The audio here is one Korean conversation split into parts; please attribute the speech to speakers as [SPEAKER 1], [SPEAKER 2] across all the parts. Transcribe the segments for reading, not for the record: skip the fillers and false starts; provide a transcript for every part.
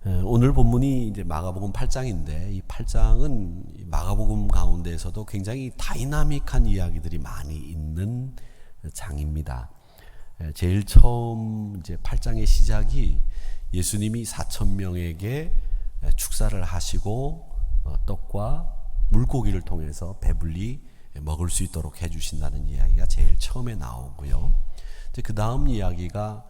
[SPEAKER 1] 오늘 본문이 이제 마가복음 8장인데 이 8장은 마가복음 가운데에서도 굉장히 다이나믹한 이야기들이 많이 있는 장입니다. 제일 처음 이제 8장의 시작이 예수님이 4,000명에게 축사를 하시고 떡과 물고기를 통해서 배불리 먹을 수 있도록 해주신다는 이야기가 제일 처음에 나오고요. 그 다음 이야기가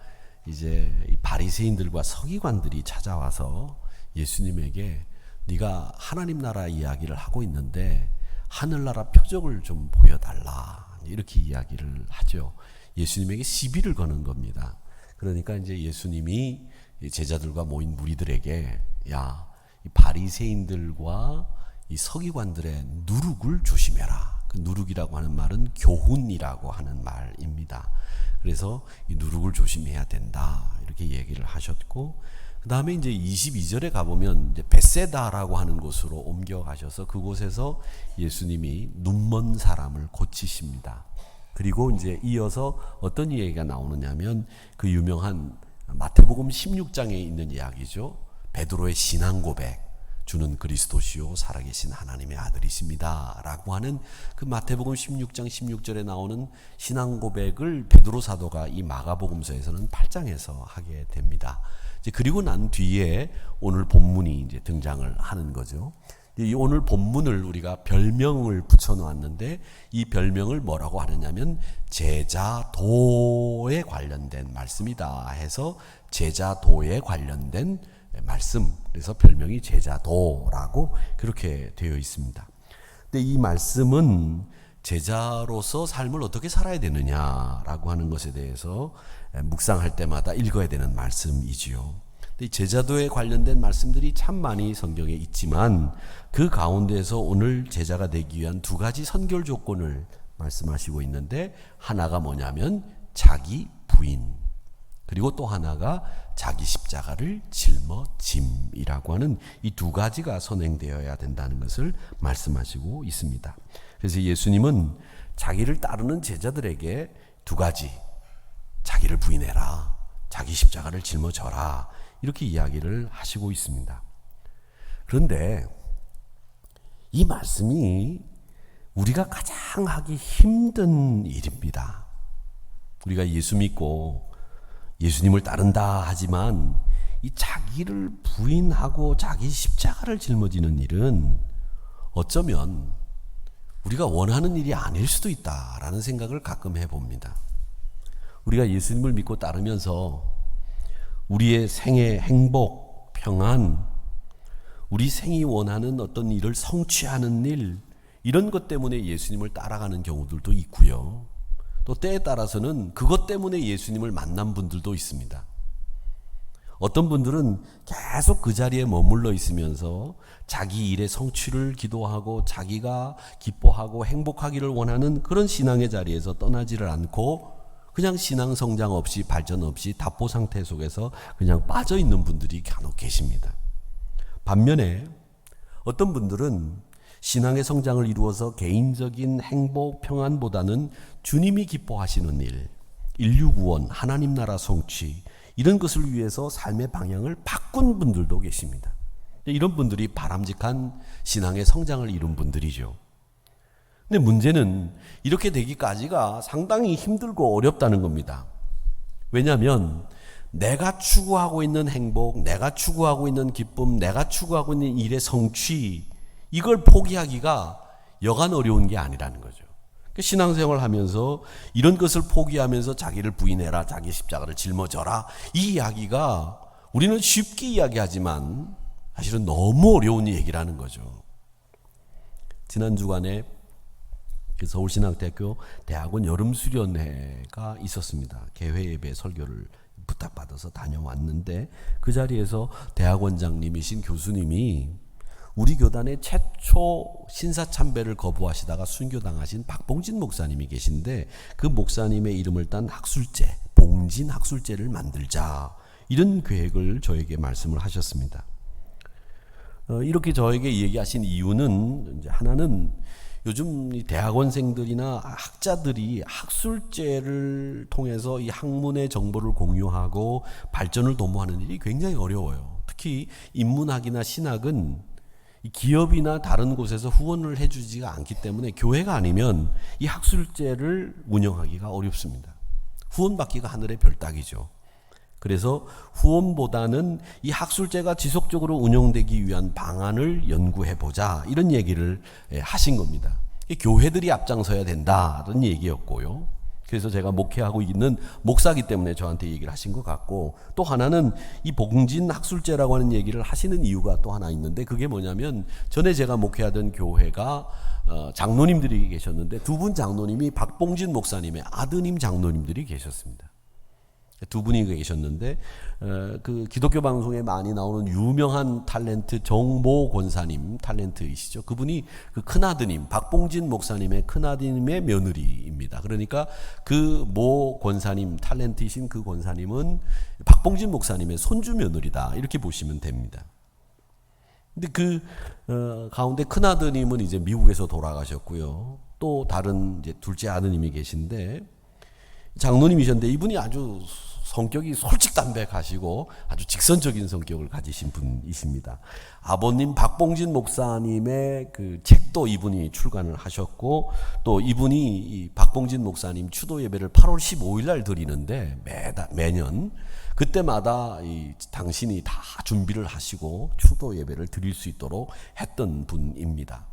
[SPEAKER 1] 이제 바리새인들과 서기관들이 찾아와서 예수님에게 네가 하나님 나라 이야기를 하고 있는데 하늘나라 표적을 좀 보여달라 이렇게 이야기를 하죠. 예수님에게 시비를 거는 겁니다. 그러니까 이제 예수님이 제자들과 모인 무리들에게 야, 이 바리새인들과 이 서기관들의 누룩을 조심해라. 그 누룩이라고 하는 말은 교훈이라고 하는 말입니다. 그래서 이 누룩을 조심해야 된다 이렇게 얘기를 하셨고, 그 다음에 이제 22절에 가보면 이제 벳세다라고 하는 곳으로 옮겨가셔서 그곳에서 예수님이 눈먼 사람을 고치십니다. 그리고 이제 이어서 어떤 이야기가 나오느냐면 그 유명한 마태복음 16장에 있는 이야기죠. 베드로의 신앙 고백, 주는 그리스도시요 살아계신 하나님의 아들이십니다 라고 하는 그 마태복음 16장 16절에 나오는 신앙 고백을 베드로 사도가 이 마가복음서에서는 8장에서 하게 됩니다. 이제 그리고 난 뒤에 오늘 본문이 이제 등장을 하는 거죠. 이 오늘 본문을 우리가 별명을 붙여 놓았는데 이 별명을 뭐라고 하느냐면 제자도에 관련된 말씀이다 해서 제자도에 관련된 말씀, 그래서 별명이 제자도라고 그렇게 되어 있습니다. 근데 이 말씀은 제자로서 삶을 어떻게 살아야 되느냐라고 하는 것에 대해서 묵상할 때마다 읽어야 되는 말씀이지요. 근데 제자도에 관련된 말씀들이 참 많이 성경에 있지만 그 가운데서 오늘 제자가 되기 위한 두 가지 선결 조건을 말씀하시고 있는데, 하나가 뭐냐면 자기 부인, 그리고 또 하나가 자기 십자가를 짊어짐이라고 하는 이 두 가지가 선행되어야 된다는 것을 말씀하시고 있습니다. 그래서 예수님은 자기를 따르는 제자들에게 두 가지, 자기를 부인해라, 자기 십자가를 짊어져라 이렇게 이야기를 하시고 있습니다. 그런데 이 말씀이 우리가 가장 하기 힘든 일입니다. 우리가 예수 믿고 예수님을 따른다 하지만 이 자기를 부인하고 자기 십자가를 짊어지는 일은 어쩌면 우리가 원하는 일이 아닐 수도 있다라는 생각을 가끔 해봅니다. 우리가 예수님을 믿고 따르면서 우리의 생의 행복, 평안, 우리 생이 원하는 어떤 일을 성취하는 일, 이런 것 때문에 예수님을 따라가는 경우들도 있고요. 또 때에 따라서는 그것 때문에 예수님을 만난 분들도 있습니다. 어떤 분들은 계속 그 자리에 머물러 있으면서 자기 일의 성취를 기도하고 자기가 기뻐하고 행복하기를 원하는 그런 신앙의 자리에서 떠나지를 않고 그냥 신앙 성장 없이 발전 없이 답보 상태 속에서 그냥 빠져 있는 분들이 간혹 계십니다. 반면에 어떤 분들은 신앙의 성장을 이루어서 개인적인 행복, 평안보다는 주님이 기뻐하시는 일, 인류 구원, 하나님 나라 성취, 이런 것을 위해서 삶의 방향을 바꾼 분들도 계십니다. 이런 분들이 바람직한 신앙의 성장을 이룬 분들이죠. 근데 문제는 이렇게 되기까지가 상당히 힘들고 어렵다는 겁니다. 왜냐하면 내가 추구하고 있는 행복, 내가 추구하고 있는 기쁨, 내가 추구하고 있는 일의 성취, 이걸 포기하기가 여간 어려운 게 아니라는 거죠. 신앙생활 하면서 이런 것을 포기하면서 자기를 부인해라, 자기 십자가를 짊어져라, 이 이야기가 우리는 쉽게 이야기하지만 사실은 너무 어려운 얘기라는 거죠. 지난 주간에 서울신학대학교 대학원 여름수련회가 있었습니다. 개회 예배 설교를 부탁받아서 다녀왔는데 그 자리에서 대학원장님이신 교수님이 우리 교단의 최초 신사참배를 거부하시다가 순교당하신 박봉진 목사님이 계신데 그 목사님의 이름을 딴 학술제, 봉진 학술제를 만들자, 이런 계획을 저에게 말씀을 하셨습니다. 이렇게 저에게 얘기하신 이유는 이제 하나는 요즘 이 대학원생들이나 학자들이 학술제를 통해서 이 학문의 정보를 공유하고 발전을 도모하는 일이 굉장히 어려워요. 특히 인문학이나 신학은 이 기업이나 다른 곳에서 후원을 해주지가 않기 때문에 교회가 아니면 이 학술제를 운영하기가 어렵습니다. 후원받기가 하늘의 별 따기죠. 그래서 후원보다는 이 학술제가 지속적으로 운영되기 위한 방안을 연구해보자, 이런 얘기를 하신 겁니다. 교회들이 앞장서야 된다는 얘기였고요. 그래서 제가 목회하고 있는 목사기 때문에 저한테 얘기를 하신 것 같고, 또 하나는 이 봉진 학술제라고 하는 얘기를 하시는 이유가 또 하나 있는데, 그게 뭐냐면 전에 제가 목회하던 교회가 장로님들이 계셨는데 두 분 장로님이 박봉진 목사님의 아드님 장로님들이 계셨습니다. 두 분이 계셨는데 그 기독교 방송에 많이 나오는 유명한 탤런트 정모 권사님 탤런트이시죠. 그분이 그 큰아드님 박봉진 목사님의 큰아드님의 며느리입니다. 그러니까 그 모 권사님 탤런트이신 그 권사님은 박봉진 목사님의 손주 며느리다, 이렇게 보시면 됩니다. 근데 그 가운데 큰아드님은 이제 미국에서 돌아가셨고요. 또 다른 이제 둘째 아드님이 계신데 장로님이셨는데 이분이 아주 성격이 솔직담백하시고 아주 직선적인 성격을 가지신 분이십니다. 아버님 박봉진 목사님의 그 책도 이분이 출간을 하셨고, 또 이분이 이 박봉진 목사님 추도 예배를 8월 15일 날 드리는데 매년 그때마다 당신이 다 준비를 하시고 추도 예배를 드릴 수 있도록 했던 분입니다.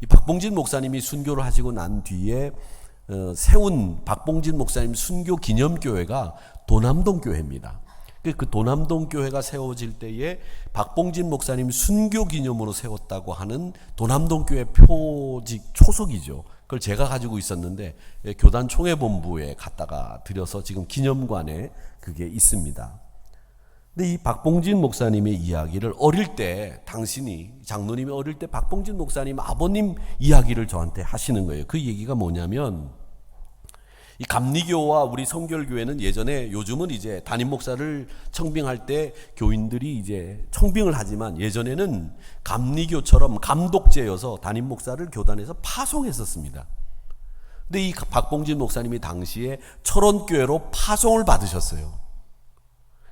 [SPEAKER 1] 이 박봉진 목사님이 순교를 하시고 난 뒤에 세운 박봉진 목사님 순교 기념교회가 도남동 교회입니다. 그 도남동 교회가 세워질 때에 박봉진 목사님 순교 기념으로 세웠다고 하는 도남동 교회 표직 초석이죠. 그걸 제가 가지고 있었는데 교단 총회본부에 갖다가 드려서 지금 기념관에 그게 있습니다. 근데 이 박봉진 목사님의 이야기를 어릴 때, 당신이 장로님이 어릴 때 박봉진 목사님 아버님 이야기를 저한테 하시는 거예요. 그 얘기가 뭐냐면, 이 감리교와 우리 성결교회는 예전에, 요즘은 이제 담임 목사를 청빙할 때 교인들이 이제 청빙을 하지만 예전에는 감리교처럼 감독제여서 담임 목사를 교단에서 파송했었습니다. 근데 이 박봉진 목사님이 당시에 철원교회로 파송을 받으셨어요.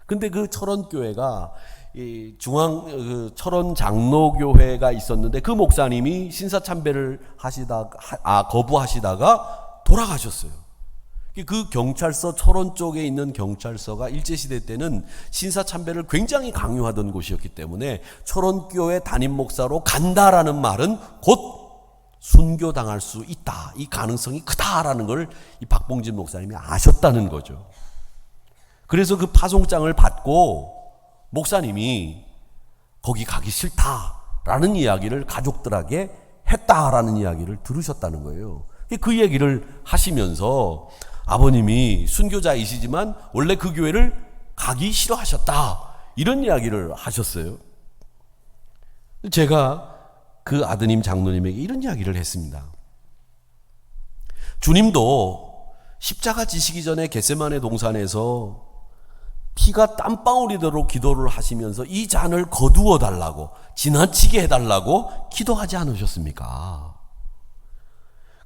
[SPEAKER 1] 근데 그 철원교회가 이 철원 장로교회가 있었는데 그 목사님이 신사참배를 거부하시다가 돌아가셨어요. 그 경찰서, 철원 쪽에 있는 경찰서가 일제시대 때는 신사참배를 굉장히 강요하던 곳이었기 때문에 철원교회 담임 목사로 간다라는 말은 곧 순교당할 수 있다, 이 가능성이 크다라는 걸 이 박봉진 목사님이 아셨다는 거죠. 그래서 그 파송장을 받고 목사님이 거기 가기 싫다라는 이야기를 가족들에게 했다라는 이야기를 들으셨다는 거예요. 그 얘기를 하시면서 아버님이 순교자이시지만 원래 그 교회를 가기 싫어하셨다, 이런 이야기를 하셨어요. 제가 그 아드님 장로님에게 이런 이야기를 했습니다. 주님도 십자가 지시기 전에 겟세마네 동산에서 피가 땀방울이도록 기도를 하시면서 이 잔을 거두어 달라고, 지나치게 해달라고 기도하지 않으셨습니까?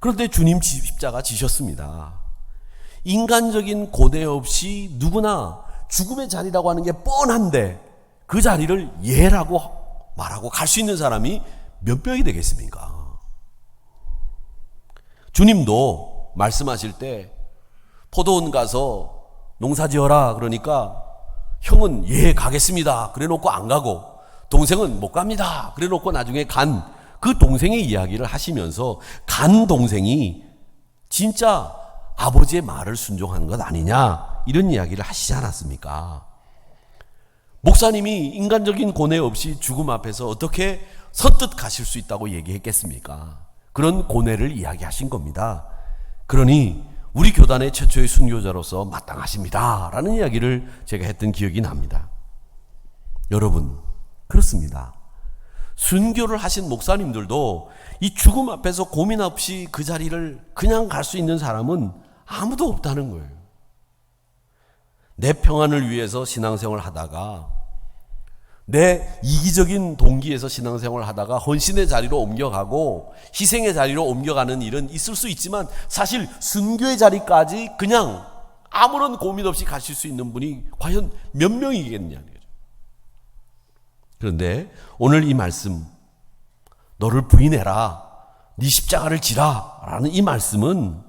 [SPEAKER 1] 그런데 주님 십자가 지셨습니다. 인간적인 고뇌 없이 누구나 죽음의 자리라고 하는 게 뻔한데 그 자리를 예라고 말하고 갈 수 있는 사람이 몇 명이 되겠습니까? 주님도 말씀하실 때 포도원 가서 농사 지어라 그러니까 형은 예 가겠습니다 그래 놓고 안 가고, 동생은 못 갑니다 그래 놓고 나중에 간 그 동생의 이야기를 하시면서 간 동생이 진짜 아버지의 말을 순종하는 것 아니냐, 이런 이야기를 하시지 않았습니까? 목사님이 인간적인 고뇌 없이 죽음 앞에서 어떻게 선뜻 가실 수 있다고 얘기했겠습니까? 그런 고뇌를 이야기하신 겁니다. 그러니 우리 교단의 최초의 순교자로서 마땅하십니다 라는 이야기를 제가 했던 기억이 납니다. 여러분, 그렇습니다. 순교를 하신 목사님들도 이 죽음 앞에서 고민 없이 그 자리를 그냥 갈 수 있는 사람은 아무도 없다는 거예요. 내 평안을 위해서 신앙생활을 하다가, 내 이기적인 동기에서 신앙생활을 하다가 헌신의 자리로 옮겨가고 희생의 자리로 옮겨가는 일은 있을 수 있지만, 사실 순교의 자리까지 그냥 아무런 고민 없이 가실 수 있는 분이 과연 몇 명이겠냐는 거죠. 그런데 오늘 이 말씀, 너를 부인해라, 네 십자가를 지라 라는 이 말씀은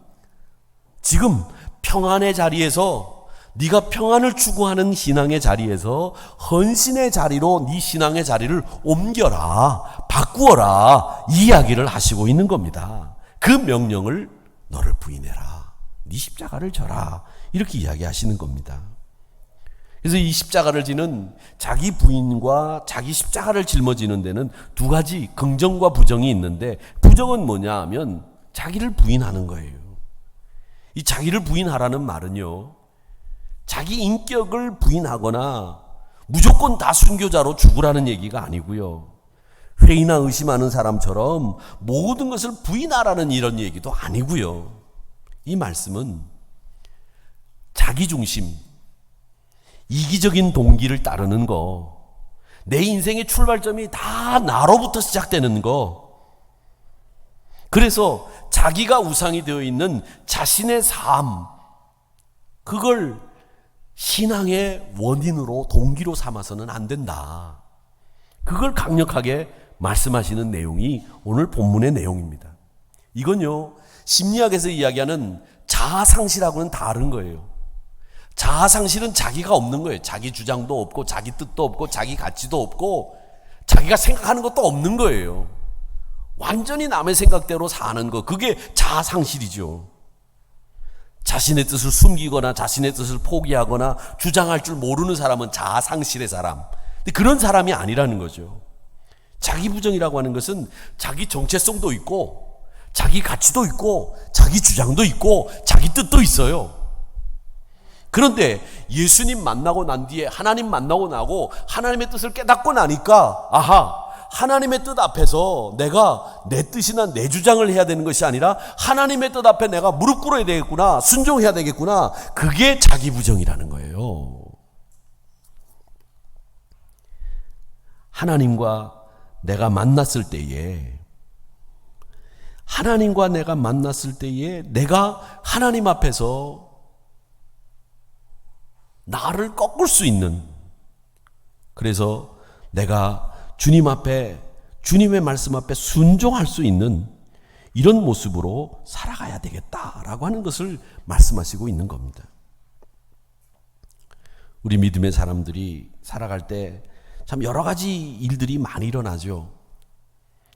[SPEAKER 1] 지금 평안의 자리에서, 네가 평안을 추구하는 신앙의 자리에서 헌신의 자리로 네 신앙의 자리를 옮겨라, 바꾸어라, 이 이야기를 하시고 있는 겁니다. 그 명령을 너를 부인해라, 네 십자가를 져라, 이렇게 이야기하시는 겁니다. 그래서 이 십자가를 지는 자기 부인과 자기 십자가를 짊어지는 데는 두 가지 긍정과 부정이 있는데, 부정은 뭐냐 하면 자기를 부인하는 거예요. 이 자기를 부인하라는 말은요, 자기 인격을 부인하거나 무조건 다 순교자로 죽으라는 얘기가 아니고요, 회의나 의심하는 사람처럼 모든 것을 부인하라는 이런 얘기도 아니고요. 이 말씀은 자기중심, 이기적인 동기를 따르는 거, 내 인생의 출발점이 다 나로부터 시작되는 거, 그래서 자기가 우상이 되어 있는 자신의 삶, 그걸 신앙의 원인으로, 동기로 삼아서는 안 된다. 그걸 강력하게 말씀하시는 내용이 오늘 본문의 내용입니다. 이건요, 심리학에서 이야기하는 자아상실하고는 다른 거예요. 자아상실은 자기가 없는 거예요. 자기 주장도 없고, 자기 뜻도 없고, 자기 가치도 없고, 자기가 생각하는 것도 없는 거예요. 완전히 남의 생각대로 사는 거, 그게 자아상실이죠. 자신의 뜻을 숨기거나 자신의 뜻을 포기하거나 주장할 줄 모르는 사람은 자아상실의 사람. 근데 그런 사람이 아니라는 거죠. 자기 부정이라고 하는 것은 자기 정체성도 있고, 자기 가치도 있고, 자기 주장도 있고, 자기 뜻도 있어요. 그런데 예수님 만나고 난 뒤에, 하나님 만나고 나고 하나님의 뜻을 깨닫고 나니까, 아하, 하나님의 뜻 앞에서 내가 내 뜻이나 내 주장을 해야 되는 것이 아니라 하나님의 뜻 앞에 내가 무릎 꿇어야 되겠구나, 순종해야 되겠구나, 그게 자기 부정이라는 거예요. 하나님과 내가 만났을 때에, 하나님과 내가 만났을 때에 내가 하나님 앞에서 나를 꺾을 수 있는, 그래서 내가 주님 앞에, 주님의 말씀 앞에 순종할 수 있는 이런 모습으로 살아가야 되겠다라고 하는 것을 말씀하시고 있는 겁니다. 우리 믿음의 사람들이 살아갈 때 참 여러 가지 일들이 많이 일어나죠.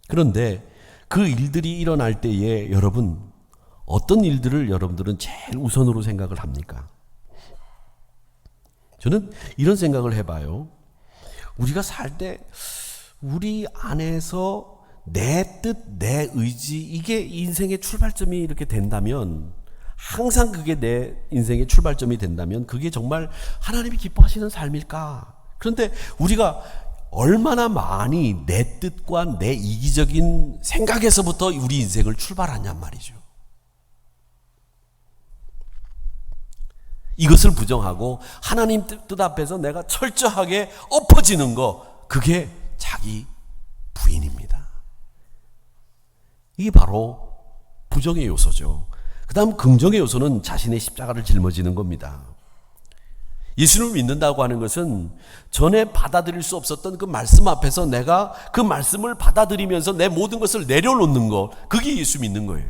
[SPEAKER 1] 그런데 그 일들이 일어날 때에 여러분, 어떤 일들을 여러분들은 제일 우선으로 생각을 합니까? 저는 이런 생각을 해봐요. 우리가 살 때 우리 안에서 내 뜻, 내 의지, 이게 인생의 출발점이 이렇게 된다면, 항상 그게 내 인생의 출발점이 된다면 그게 정말 하나님이 기뻐하시는 삶일까? 그런데 우리가 얼마나 많이 내 뜻과 내 이기적인 생각에서부터 우리 인생을 출발하냔 말이죠. 이것을 부정하고 하나님 뜻 앞에서 내가 철저하게 엎어지는 거, 그게 자기 부인입니다. 이게 바로 부정의 요소죠. 그 다음 긍정의 요소는 자신의 십자가를 짊어지는 겁니다. 예수를 믿는다고 하는 것은 전에 받아들일 수 없었던 그 말씀 앞에서 내가 그 말씀을 받아들이면서 내 모든 것을 내려놓는 것, 그게 예수 믿는 거예요.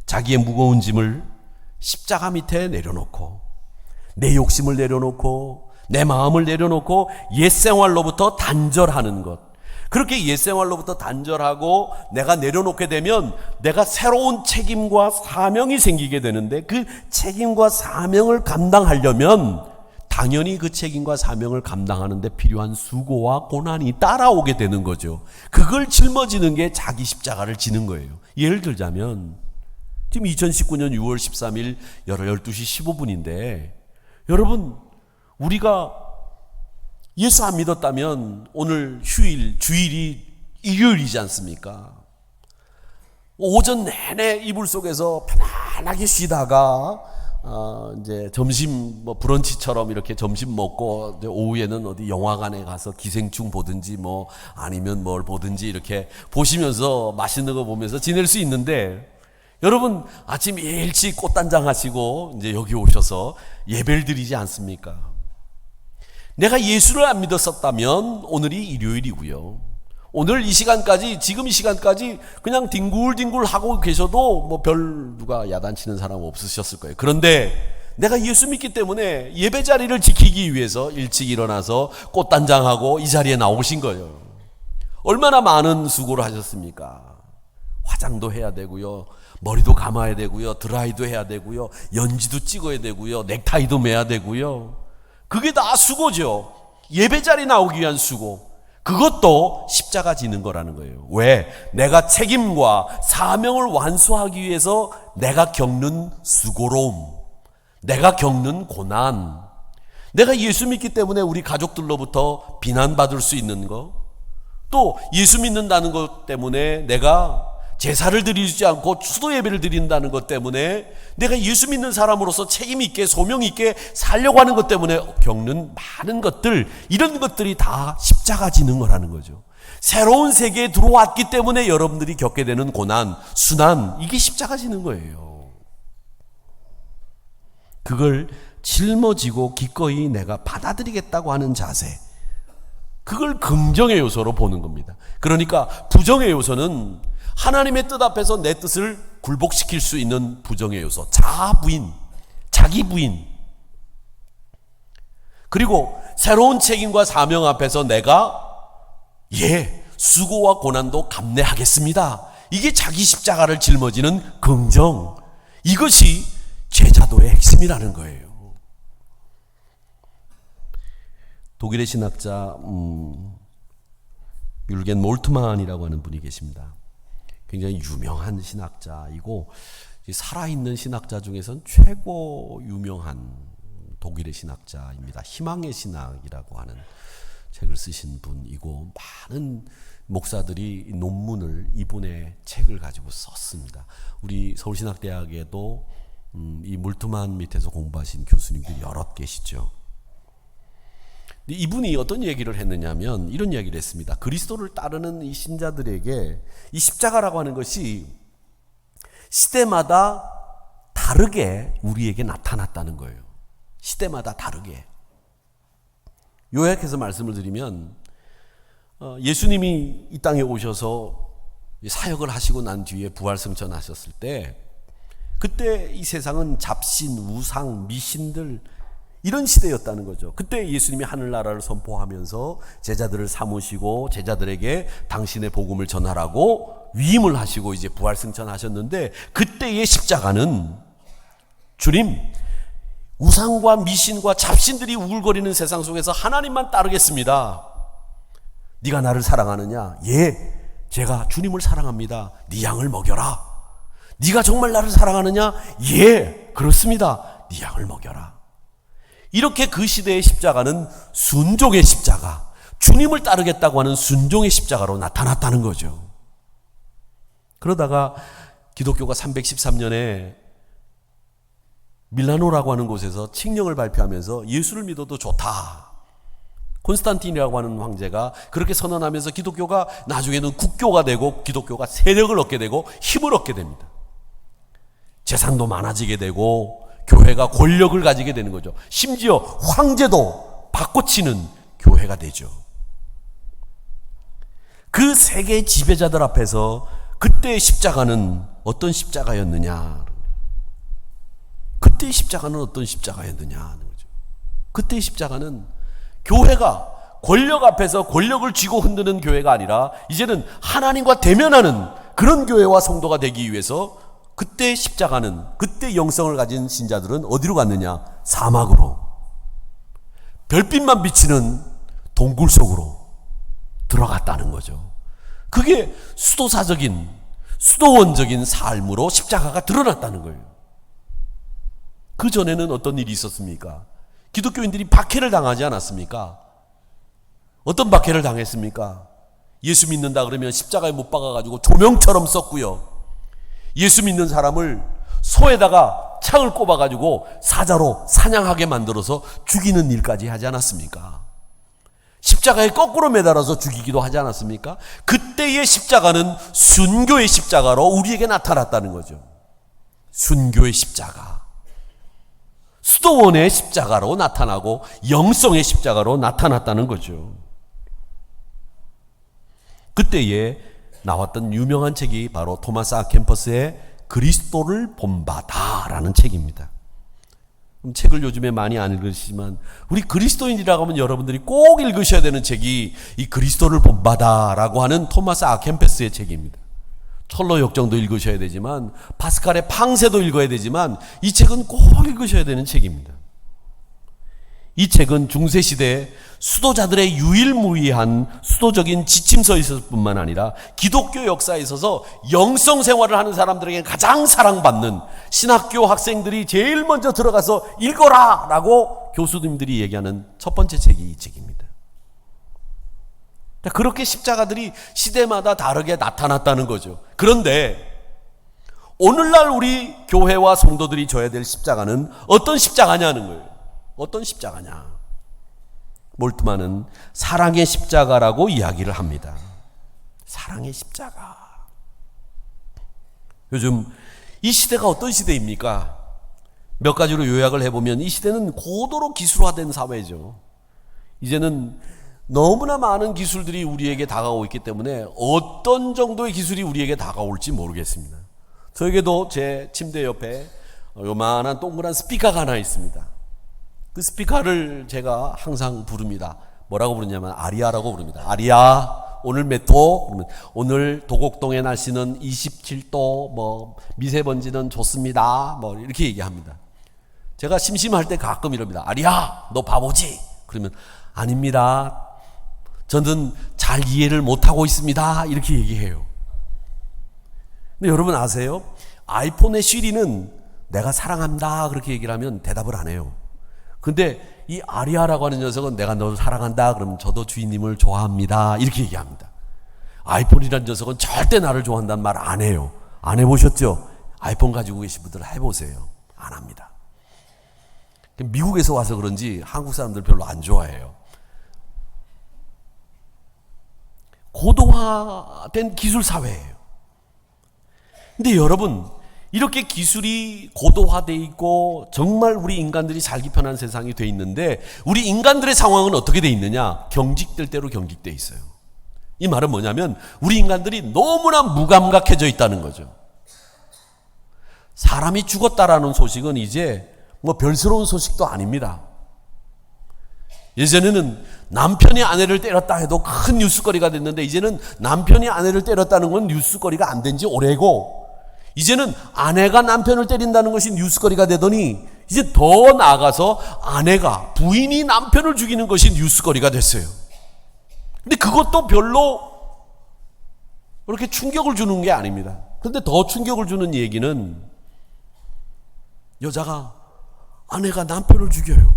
[SPEAKER 1] 자기의 무거운 짐을 십자가 밑에 내려놓고, 내 욕심을 내려놓고, 내 마음을 내려놓고 옛 생활로부터 단절하는 것, 그렇게 옛 생활로부터 단절하고 내가 내려놓게 되면 내가 새로운 책임과 사명이 생기게 되는데, 그 책임과 사명을 감당하려면 당연히 그 책임과 사명을 감당하는 데 필요한 수고와 고난이 따라오게 되는 거죠. 그걸 짊어지는 게 자기 십자가를 지는 거예요. 예를 들자면 지금 2019년 6월 13일 12시 15분인데 여러분, 우리가 예수 안 믿었다면 오늘 휴일, 주일이 일요일이지 않습니까? 오전 내내 이불 속에서 편안하게 쉬다가 이제 점심 뭐 브런치처럼 이렇게 점심 먹고 오후에는 어디 영화관에 가서 기생충 보든지 뭐 아니면 뭘 보든지 이렇게 보시면서 맛있는 거 보면서 지낼 수 있는데, 여러분 아침 일찍 꽃단장 하시고 이제 여기 오셔서 예배를 드리지 않습니까? 내가 예수를 안 믿었었다면 오늘이 일요일이고요. 오늘 이 시간까지, 지금 이 시간까지 그냥 뒹굴뒹굴 하고 계셔도 뭐 별 누가 야단치는 사람 없으셨을 거예요. 그런데 내가 예수 믿기 때문에 예배 자리를 지키기 위해서 일찍 일어나서 꽃단장하고 이 자리에 나오신 거예요. 얼마나 많은 수고를 하셨습니까? 화장도 해야 되고요, 머리도 감아야 되고요, 드라이도 해야 되고요, 연지도 찍어야 되고요, 넥타이도 매야 되고요. 그게 다 수고죠. 예배 자리 나오기 위한 수고. 그것도 십자가 지는 거라는 거예요. 왜? 내가 책임과 사명을 완수하기 위해서 내가 겪는 수고로움, 내가 겪는 고난, 내가 예수 믿기 때문에 우리 가족들로부터 비난받을 수 있는 거, 또 예수 믿는다는 것 때문에 내가 제사를 드리지 않고 수도 예배를 드린다는 것 때문에 내가 예수 믿는 사람으로서 책임 있게 소명 있게 살려고 하는 것 때문에 겪는 많은 것들, 이런 것들이 다 십자가 지는 거라는 거죠. 새로운 세계에 들어왔기 때문에 여러분들이 겪게 되는 고난, 순환, 이게 십자가 지는 거예요. 그걸 짊어지고 기꺼이 내가 받아들이겠다고 하는 자세, 그걸 긍정의 요소로 보는 겁니다. 그러니까 부정의 요소는 하나님의 뜻 앞에서 내 뜻을 굴복시킬 수 있는 부정의 요소, 자아 부인, 자기 부인. 그리고 새로운 책임과 사명 앞에서 내가 수고와 고난도 감내하겠습니다, 이게 자기 십자가를 짊어지는 긍정, 이것이 제자도의 핵심이라는 거예요. 독일의 신학자 율겐 몰트만이라고 하는 분이 계십니다. 굉장히 유명한 신학자이고 살아있는 신학자 중에서는 최고 유명한 독일의 신학자입니다. 희망의 신학이라고 하는 책을 쓰신 분이고 많은 목사들이 논문을, 이분의 책을 가지고 썼습니다. 우리 서울신학대학에도 이 몰트만 밑에서 공부하신 교수님들이 여럿 계시죠. 이분이 어떤 얘기를 했느냐면 이런 이야기를 했습니다. 그리스도를 따르는 이 신자들에게 이 십자가라고 하는 것이 시대마다 다르게 우리에게 나타났다는 거예요. 시대마다 다르게. 요약해서 말씀을 드리면 예수님이 이 땅에 오셔서 사역을 하시고 난 뒤에 부활승천하셨을 때, 그때 이 세상은 잡신, 우상, 미신들, 이런 시대였다는 거죠. 그때 예수님이 하늘나라를 선포하면서 제자들을 삼으시고 제자들에게 당신의 복음을 전하라고 위임을 하시고 이제 부활승천하셨는데, 그때의 십자가는 주님, 우상과 미신과 잡신들이 우글거리는 세상 속에서 하나님만 따르겠습니다. 네가 나를 사랑하느냐? 예, 제가 주님을 사랑합니다. 네 양을 먹여라. 네가 정말 나를 사랑하느냐? 예, 그렇습니다. 네 양을 먹여라. 이렇게 그 시대의 십자가는 순종의 십자가, 주님을 따르겠다고 하는 순종의 십자가로 나타났다는 거죠. 그러다가 기독교가 313년에 밀라노라고 하는 곳에서 칙령을 발표하면서 예수를 믿어도 좋다, 콘스탄틴이라고 하는 황제가 그렇게 선언하면서 기독교가 나중에는 국교가 되고 기독교가 세력을 얻게 되고 힘을 얻게 됩니다. 재산도 많아지게 되고 교회가 권력을 가지게 되는 거죠. 심지어 황제도 바꿔치는 교회가 되죠. 그 세계 지배자들 앞에서 그때의 십자가는 어떤 십자가였느냐, 그때의 십자가는 어떤 십자가였느냐 하는 거죠. 그때의 십자가는 교회가 권력 앞에서 권력을 쥐고 흔드는 교회가 아니라 이제는 하나님과 대면하는 그런 교회와 성도가 되기 위해서 그때 십자가는, 그때 영성을 가진 신자들은 어디로 갔느냐? 사막으로, 별빛만 비치는 동굴 속으로 들어갔다는 거죠. 그게 수도사적인, 수도원적인 삶으로 십자가가 드러났다는 거예요. 그 전에는 어떤 일이 있었습니까? 기독교인들이 박해를 당하지 않았습니까? 어떤 박해를 당했습니까? 예수 믿는다 그러면 십자가에 못 박아가지고 조명처럼 썼고요, 예수 믿는 사람을 소에다가 창을 꼽아가지고 사자로 사냥하게 만들어서 죽이는 일까지 하지 않았습니까? 십자가에 거꾸로 매달아서 죽이기도 하지 않았습니까? 그때의 십자가는 순교의 십자가로 우리에게 나타났다는 거죠. 순교의 십자가. 수도원의 십자가로 나타나고 영성의 십자가로 나타났다는 거죠. 그때에 나왔던 유명한 책이 바로 토마스 아 캠퍼스의 그리스도를 본받아라는 책입니다. 책을 요즘에 많이 안 읽으시지만 우리 그리스도인이라고 하면 여러분들이 꼭 읽으셔야 되는 책이 이 그리스도를 본받아라고 하는 토마스 아 캠퍼스의 책입니다. 철로 역정도 읽으셔야 되지만 파스칼의 팡세도 읽어야 되지만 이 책은 꼭 읽으셔야 되는 책입니다. 이 책은 중세시대 수도자들의 유일무이한 수도적인 지침서에 있었을 뿐만 아니라 기독교 역사에 있어서 영성 생활을 하는 사람들에게 가장 사랑받는, 신학교 학생들이 제일 먼저 들어가서 읽어라 라고 교수님들이 얘기하는 첫 번째 책이 이 책입니다. 그렇게 십자가들이 시대마다 다르게 나타났다는 거죠. 그런데 오늘날 우리 교회와 성도들이 져야 될 십자가는 어떤 십자가냐는 거예요. 어떤 십자가냐? 몰트만은 사랑의 십자가라고 이야기를 합니다. 사랑의 십자가. 요즘 이 시대가 어떤 시대입니까? 몇 가지로 요약을 해보면 이 시대는 고도로 기술화된 사회죠. 이제는 너무나 많은 기술들이 우리에게 다가오고 있기 때문에 어떤 정도의 기술이 우리에게 다가올지 모르겠습니다. 저에게도 제 침대 옆에 요만한 동그란 스피커가 하나 있습니다. 그 스피커를 제가 항상 부릅니다. 뭐라고 부르냐면 아리아라고 부릅니다. 아리아, 오늘 몇 도? 오늘 도곡동의 날씨는 27도, 미세먼지는 좋습니다. 이렇게 얘기합니다. 제가 심심할 때 가끔 이럽니다. 아리아, 너 바보지? 그러면 아닙니다. 저는 잘 이해를 못하고 있습니다. 이렇게 얘기해요. 근데 여러분 아세요? 아이폰의 시리는 내가 사랑한다 그렇게 얘기를 하면 대답을 안 해요. 근데 이 아리아라고 하는 녀석은 내가 너를 사랑한다 그러면 저도 주인님을 좋아합니다 이렇게 얘기합니다. 아이폰이라는 녀석은 절대 나를 좋아한다는 말 안 해요. 안 해보셨죠? 아이폰 가지고 계신 분들 해보세요. 안 합니다. 미국에서 와서 그런지 한국 사람들 별로 안 좋아해요. 고도화된 기술 사회예요. 근데 여러분, 이렇게 기술이 고도화되어 있고 정말 우리 인간들이 살기 편한 세상이 돼 있는데 우리 인간들의 상황은 어떻게 돼 있느냐? 경직될 대로 경직돼 있어요. 이 말은 뭐냐면 우리 인간들이 너무나 무감각해져 있다는 거죠. 사람이 죽었다라는 소식은 이제 별스러운 소식도 아닙니다. 예전에는 남편이 아내를 때렸다 해도 큰 뉴스거리가 됐는데 이제는 남편이 아내를 때렸다는 건 뉴스거리가 안 된 지 오래고 이제는 아내가 남편을 때린다는 것이 뉴스거리가 되더니 이제 더 나아가서 아내가 부인이 남편을 죽이는 것이 뉴스거리가 됐어요. 근데 그것도 별로 그렇게 충격을 주는 게 아닙니다. 그런데 더 충격을 주는 얘기는 여자가 아내가 남편을 죽여요.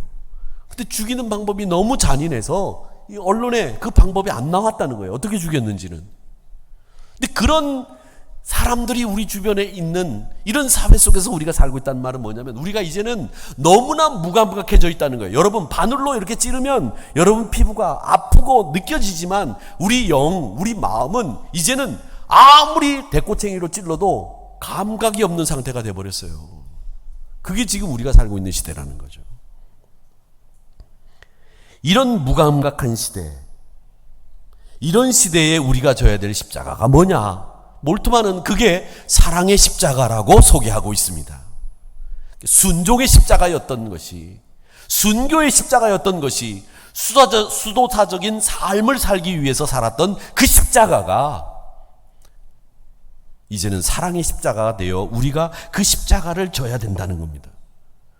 [SPEAKER 1] 근데 죽이는 방법이 너무 잔인해서 이 언론에 그 방법이 안 나왔다는 거예요. 어떻게 죽였는지는. 근데 그런 사람들이 우리 주변에 있는 이런 사회 속에서 우리가 살고 있다는 말은 뭐냐면 우리가 이제는 너무나 무감각해져 있다는 거예요. 여러분 바늘로 이렇게 찌르면 여러분 피부가 아프고 느껴지지만 우리 영, 우리 마음은 이제는 아무리 대꼬챙이로 찔러도 감각이 없는 상태가 돼버렸어요. 그게 지금 우리가 살고 있는 시대라는 거죠. 이런 무감각한 시대, 이런 시대에 우리가 져야 될 십자가가 뭐냐? 몰트만은 그게 사랑의 십자가라고 소개하고 있습니다. 순종의 십자가였던 것이, 순교의 십자가였던 것이, 수도사적인 삶을 살기 위해서 살았던 그 십자가가 이제는 사랑의 십자가가 되어 우리가 그 십자가를 져야 된다는 겁니다.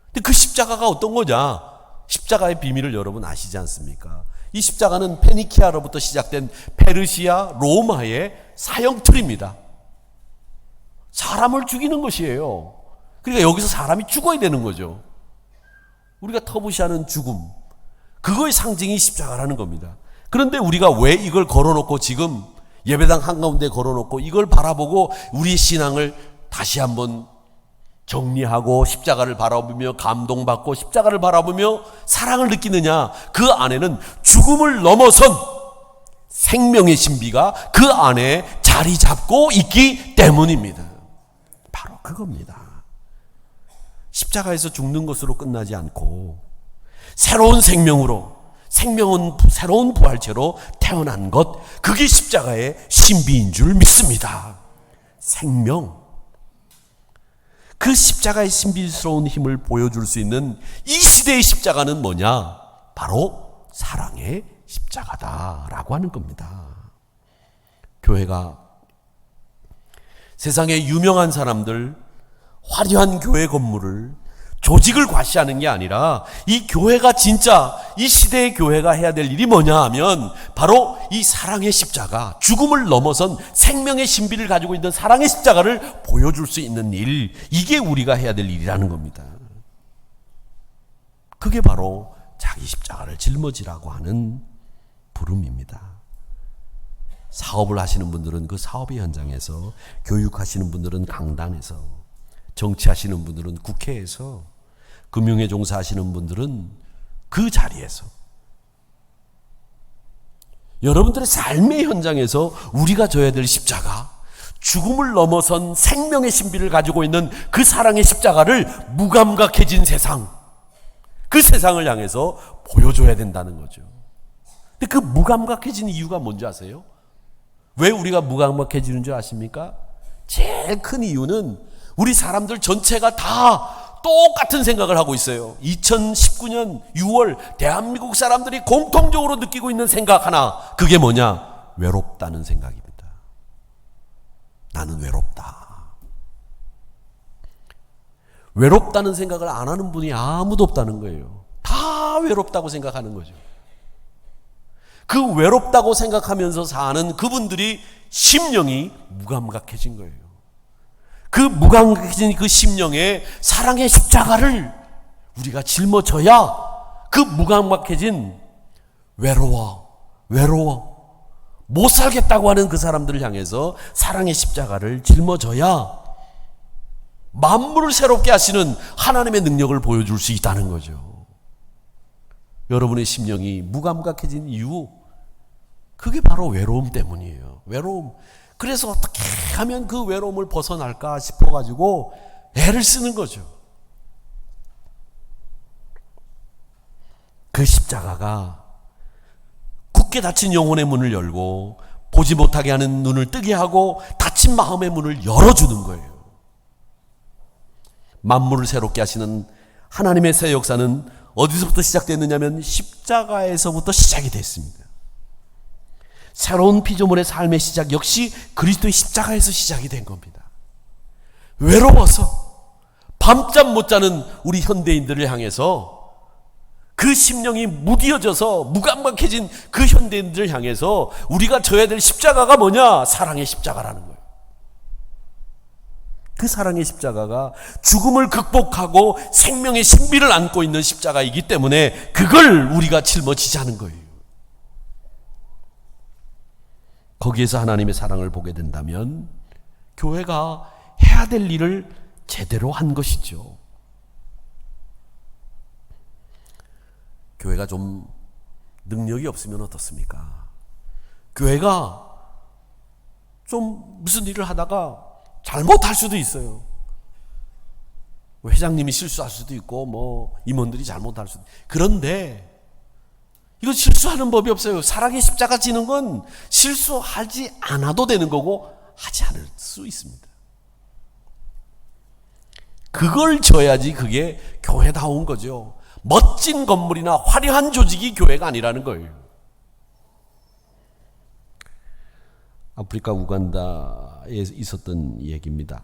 [SPEAKER 1] 근데 그 십자가가 어떤 거냐? 십자가의 비밀을 여러분 아시지 않습니까? 이 십자가는 페니키아로부터 시작된 페르시아, 로마의 사형틀입니다. 사람을 죽이는 것이에요. 그러니까 여기서 사람이 죽어야 되는 거죠. 우리가 터부시하는 죽음, 그거의 상징이 십자가라는 겁니다. 그런데 우리가 왜 이걸 걸어놓고 지금 예배당 한가운데 걸어놓고 이걸 바라보고 우리의 신앙을 다시 한번 정리하고 십자가를 바라보며 감동받고 십자가를 바라보며 사랑을 느끼느냐? 그 안에는 죽음을 넘어선 생명의 신비가 그 안에 자리 잡고 있기 때문입니다. 바로 그겁니다. 십자가에서 죽는 것으로 끝나지 않고 새로운 생명으로, 생명은 새로운 부활체로 태어난 것, 그게 십자가의 신비인 줄 믿습니다. 생명. 그 십자가의 신비스러운 힘을 보여줄 수 있는 이 시대의 십자가는 뭐냐? 바로 사랑의 십자가다라고 하는 겁니다. 교회가 세상의 유명한 사람들, 화려한 교회 건물을, 조직을 과시하는 게 아니라 이 교회가 진짜 이 시대의 교회가 해야 될 일이 뭐냐 하면 바로 이 사랑의 십자가, 죽음을 넘어선 생명의 신비를 가지고 있는 사랑의 십자가를 보여줄 수 있는 일, 이게 우리가 해야 될 일이라는 겁니다. 그게 바로 자기 십자가를 짊어지라고 하는 부름입니다. 사업을 하시는 분들은 그 사업의 현장에서, 교육하시는 분들은 강단에서, 정치하시는 분들은 국회에서, 금융에 종사하시는 분들은 그 자리에서, 여러분들의 삶의 현장에서 우리가 져야 될 십자가, 죽음을 넘어선 생명의 신비를 가지고 있는 그 사랑의 십자가를 무감각해진 세상, 그 세상을 향해서 보여줘야 된다는 거죠. 근데 그 무감각해진 이유가 뭔지 아세요? 왜 우리가 무감각해지는 줄 아십니까? 제일 큰 이유는 우리 사람들 전체가 다 똑같은 생각을 하고 있어요. 2019년 6월 대한민국 사람들이 공통적으로 느끼고 있는 생각 하나, 그게 뭐냐? 외롭다는 생각입니다. 나는 외롭다. 외롭다는 생각을 안 하는 분이 아무도 없다는 거예요. 다 외롭다고 생각하는 거죠. 그 외롭다고 생각하면서 사는 그분들이 심령이 무감각해진 거예요. 그 무감각해진 그 심령에 사랑의 십자가를 우리가 짊어져야 그 무감각해진 외로워 못 살겠다고 하는 그 사람들을 향해서 사랑의 십자가를 짊어져야 만물을 새롭게 하시는 하나님의 능력을 보여줄 수 있다는 거죠. 여러분의 심령이 무감각해진 이유, 그게 바로 외로움 때문이에요. 외로움. 그래서 어떻게 하면 그 외로움을 벗어날까 싶어가지고 애를 쓰는 거죠. 그 십자가가 굳게 닫힌 영혼의 문을 열고 보지 못하게 하는 눈을 뜨게 하고 닫힌 마음의 문을 열어주는 거예요. 만물을 새롭게 하시는 하나님의 새 역사는 어디서부터 시작됐느냐면 십자가에서부터 시작이 됐습니다. 새로운 피조물의 삶의 시작 역시 그리스도의 십자가에서 시작이 된 겁니다. 외로워서 밤잠 못 자는 우리 현대인들을 향해서, 그 심령이 무디어져서 무감각해진 그 현대인들을 향해서 우리가 져야 될 십자가가 뭐냐? 사랑의 십자가라는 거예요. 그 사랑의 십자가가 죽음을 극복하고 생명의 신비를 안고 있는 십자가이기 때문에 그걸 우리가 짊어지자는 거예요. 거기에서 하나님의 사랑을 보게 된다면 교회가 해야 될 일을 제대로 한 것이죠. 교회가 좀 능력이 없으면 어떻습니까? 교회가 좀 무슨 일을 하다가 잘못할 수도 있어요. 회장님이 실수할 수도 있고 임원들이 잘못할 수도 있고. 그런데 이거 실수하는 법이 없어요. 사랑의 십자가 지는 건 실수하지 않아도 되는 거고 하지 않을 수 있습니다. 그걸 져야지 그게 교회다운 거죠. 멋진 건물이나 화려한 조직이 교회가 아니라는 거예요. 아프리카 우간다에 있었던 얘기입니다.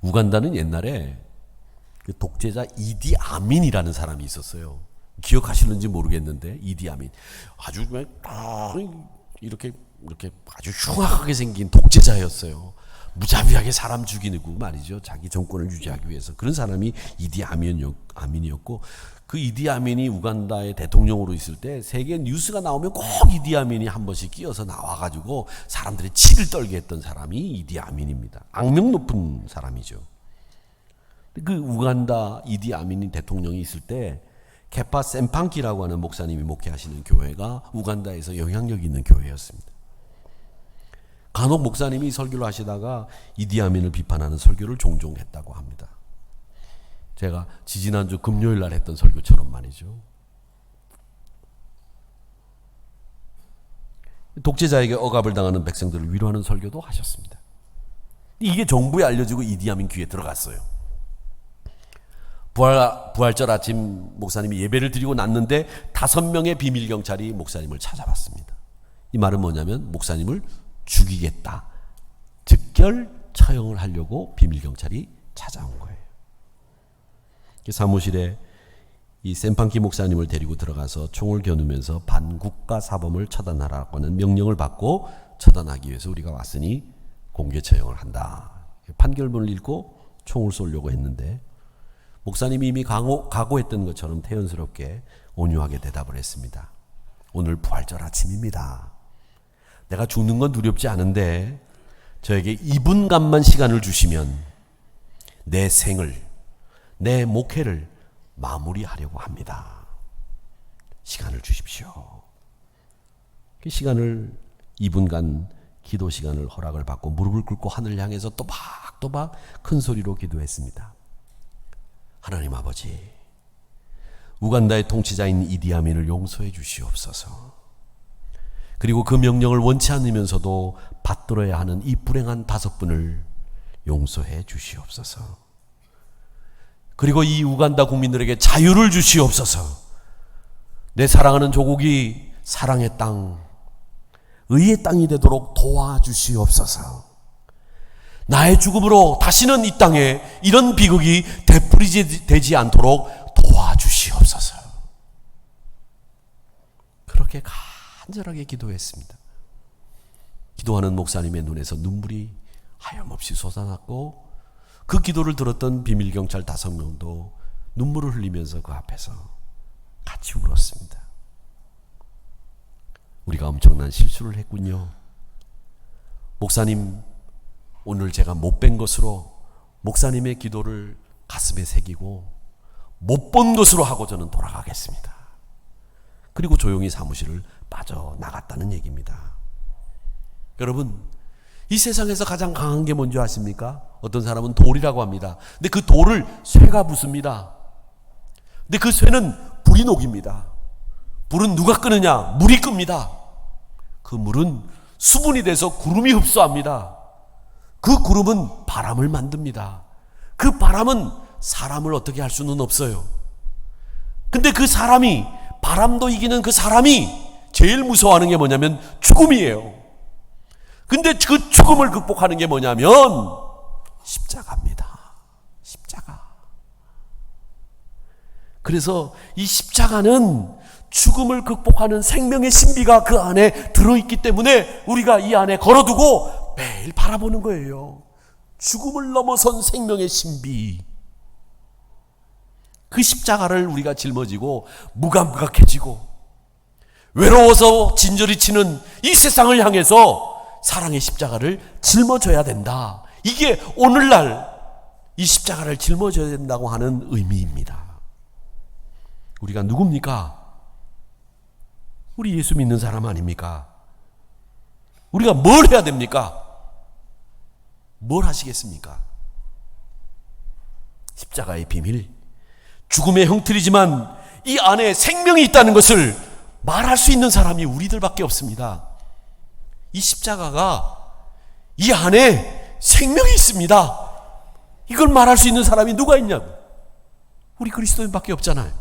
[SPEAKER 1] 우간다는 옛날에 그 독재자 이디 아민이라는 사람이 있었어요. 기억하시는지 모르겠는데 이디 아민 아주 이렇게 아주 흉악하게 생긴 독재자였어요. 무자비하게 사람 죽이고 말이죠. 자기 정권을 유지하기 위해서. 그런 사람이 이디 아민이었고, 그 이디 아민이 우간다의 대통령으로 있을 때 세계 뉴스가 나오면 꼭 이디 아민이 한 번씩 끼어서 나와가지고 사람들의 치를 떨게 했던 사람이 이디 아민입니다. 악명 높은 사람이죠. 그 우간다 이디 아민이 대통령이 있을 때 케파 셈팡키라고 하는 목사님이 목회하시는 교회가 우간다에서 영향력 있는 교회였습니다. 간혹 목사님이 설교를 하시다가 이디 아민을 비판하는 설교를 종종 했다고 합니다. 제가 지지난주 금요일 날 했던 설교처럼 말이죠. 독재자에게 억압을 당하는 백성들을 위로하는 설교도 하셨습니다. 이게 정부에 알려지고 이디아민 귀에 들어갔어요. 부활절 아침 목사님이 예배를 드리고 났는데 5명의 비밀 경찰이 목사님을 찾아왔습니다. 이 말은 뭐냐면 목사님을 죽이겠다. 즉결 처형을 하려고 비밀 경찰이 찾아온 거예요. 사무실에 이 샘판키 목사님을 데리고 들어가서 총을 겨누면서 반국가 사범을 처단하라고 하는 명령을 받고 처단하기 위해서 우리가 왔으니 공개 처형을 한다. 판결문을 읽고 총을 쏘려고 했는데 목사님이 이미 각오했던 것처럼 태연스럽게 온유하게 대답을 했습니다. 오늘 부활절 아침입니다. 내가 죽는 건 두렵지 않은데 저에게 2분간만 시간을 주시면 내 생을, 내 목회를 마무리하려고 합니다. 시간을 주십시오. 그 시간을 2분간 기도 시간을 허락을 받고 무릎을 꿇고 하늘을 향해서 또박또박 큰 소리로 기도했습니다. 하나님 아버지, 우간다의 통치자인 이디아민을 용서해 주시옵소서. 그리고 그 명령을 원치 않으면서도 받들어야 하는 이 불행한 5분을 용서해 주시옵소서. 그리고 이 우간다 국민들에게 자유를 주시옵소서. 내 사랑하는 조국이 사랑의 땅, 의의 땅이 되도록 도와주시옵소서. 나의 죽음으로 다시는 이 땅에 이런 비극이 되풀이되지 않도록 도와주시옵소서. 그렇게 간절하게 기도했습니다. 기도하는 목사님의 눈에서 눈물이 하염없이 솟아났고 그 기도를 들었던 비밀경찰 5명도 눈물을 흘리면서 그 앞에서 같이 울었습니다. 우리가 엄청난 실수를 했군요. 목사님, 오늘 제가 못 뵌 것으로 목사님의 기도를 가슴에 새기고 못 본 것으로 하고 저는 돌아가겠습니다. 그리고 조용히 사무실을 빠져나갔다는 얘기입니다. 여러분, 이 세상에서 가장 강한 게 뭔지 아십니까? 어떤 사람은 돌이라고 합니다. 근데 그 돌을 쇠가 부숩니다. 근데 그 쇠는 불이 녹입니다. 불은 누가 끄느냐? 물이 끕니다. 그 물은 수분이 돼서 구름이 흡수합니다. 그 구름은 바람을 만듭니다. 그 바람은 사람을 어떻게 할 수는 없어요. 근데 그 사람이, 바람도 이기는 그 사람이 제일 무서워하는 게 뭐냐면 죽음이에요. 근데 그 죽음을 극복하는 게 뭐냐면 십자가입니다. 십자가. 그래서 이 십자가는 죽음을 극복하는 생명의 신비가 그 안에 들어있기 때문에 우리가 이 안에 걸어두고 매일 바라보는 거예요. 죽음을 넘어선 생명의 신비. 그 십자가를 우리가 짊어지고 무감각해지고 외로워서 진저리 치는 이 세상을 향해서 사랑의 십자가를 짊어져야 된다. 이게 오늘날 이 십자가를 짊어져야 된다고 하는 의미입니다. 우리가 누굽니까? 우리 예수 믿는 사람 아닙니까? 우리가 뭘 해야 됩니까? 뭘 하시겠습니까? 십자가의 비밀, 죽음의 형틀이지만 이 안에 생명이 있다는 것을 말할 수 있는 사람이 우리들밖에 없습니다. 이 십자가가 이 안에 생명이 있습니다. 이걸 말할 수 있는 사람이 누가 있냐고. 우리 그리스도인밖에 없잖아요.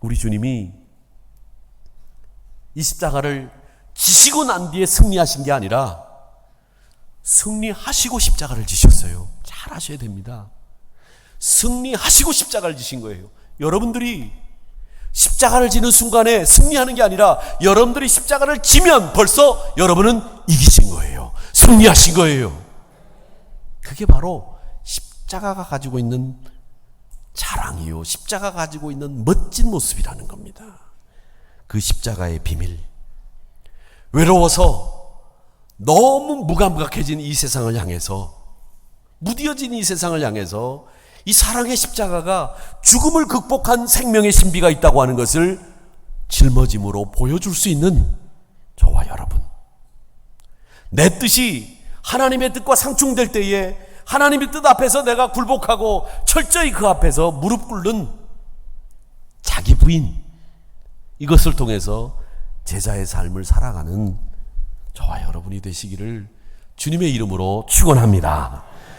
[SPEAKER 1] 우리 주님이 이 십자가를 지시고 난 뒤에 승리하신 게 아니라 승리하시고 십자가를 지셨어요. 잘 아셔야 됩니다. 승리하시고 십자가를 지신 거예요. 여러분들이 십자가를 지는 순간에 승리하는 게 아니라 여러분들이 십자가를 지면 벌써 여러분은 이기신 거예요. 승리하신 거예요. 그게 바로 십자가가 가지고 있는 자랑이요, 십자가가 가지고 있는 멋진 모습이라는 겁니다. 그 십자가의 비밀. 외로워서 너무 무감각해진 이 세상을 향해서, 무뎌진 이 세상을 향해서 이 사랑의 십자가가 죽음을 극복한 생명의 신비가 있다고 하는 것을 짊어짐으로 보여줄 수 있는 저와 여러분. 내 뜻이 하나님의 뜻과 상충될 때에 하나님의 뜻 앞에서 내가 굴복하고 철저히 그 앞에서 무릎 꿇는 자기 부인, 이것을 통해서 제자의 삶을 살아가는 저와 여러분이 되시기를 주님의 이름으로 축원합니다.